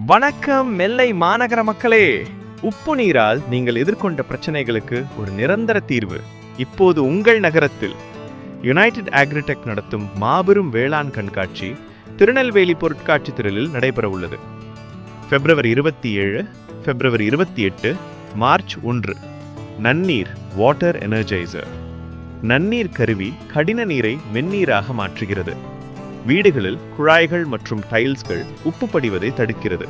வணக்கம் நெல்லை மாநகர மக்களே. உப்பு நீரால் நீங்கள் எதிர்கொண்ட பிரச்சனைகளுக்கு ஒரு நிரந்தர தீர்வு இப்போது உங்கள் நகரத்தில். யுனைடெட் அக்ரிடெக் நடத்தும் மாபெரும் வேளாண் கண்காட்சி திருநெல்வேலி பொருட்காட்சி திடலில் நடைபெற உள்ளது. பிப்ரவரி 27, பிப்ரவரி 28, மார்ச் 1. நன்னீர் வாட்டர் எனர்ஜைசர். நன்னீர் கருவி கடின நீரை மென்னீராக மாற்றுகிறது. வீடுகளில் குழாய்கள் மற்றும் டைல்ஸ்கள் உப்பு படிவதை தடுக்கிறது.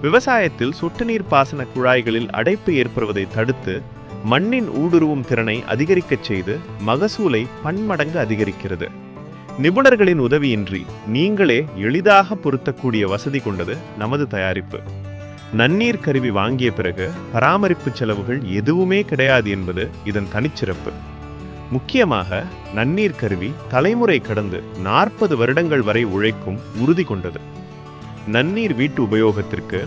விவசாயத்தில் சொட்டு நீர் பாசன குழாய்களில் அடைப்பு ஏற்படுவதை தடுத்து மண்ணின் ஊடுருவும் திறனை அதிகரிக்கச் செய்து மகசூலை பன்மடங்கு அதிகரிக்கிறது. நிபுணர்களின் உதவியின்றி நீங்களே எளிதாக பொருத்தக்கூடிய வசதி கொண்டது நமது தயாரிப்பு. நன்னீர் கருவி வாங்கிய பிறகு பராமரிப்பு செலவுகள் எதுவுமே கிடையாது என்பது இதன் தனிச்சிறப்பு. முக்கியமாக நன்னீர் கருவி தலைமுறை கடந்து 40 வருடங்கள் வரை உழைக்கும் உறுதி கொண்டது. நன்னீர் வீட்டு உபயோகத்திற்கு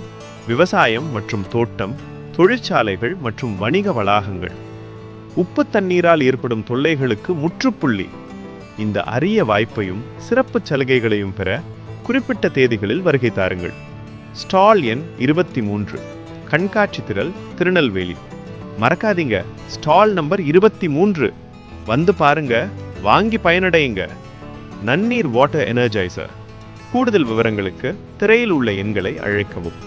விவசாயம் மற்றும் தோட்டம், தொழிற்சாலைகள் மற்றும் வணிக வளாகங்கள். உப்பு தண்ணீரால் ஏற்படும் தொல்லைகளுக்கு முற்றுப்புள்ளி. இந்த அரிய வாய்ப்பையும் சிறப்பு சலுகைகளையும் பெற குறிப்பிட்ட தேதிகளில் வருகை தாருங்கள். ஸ்டால் எண் 23, கண்காட்சி திடல், திருநெல்வேலி. மறக்காதீங்க, ஸ்டால் நம்பர் 23. வந்து பாருங்க, வாங்கி பயனடையுங்க. நன்னீர் வாட்டர் எனர்ஜைசர். கூடுதல் விவரங்களுக்கு திரையில் உள்ள எண்களை அழைக்கவும்.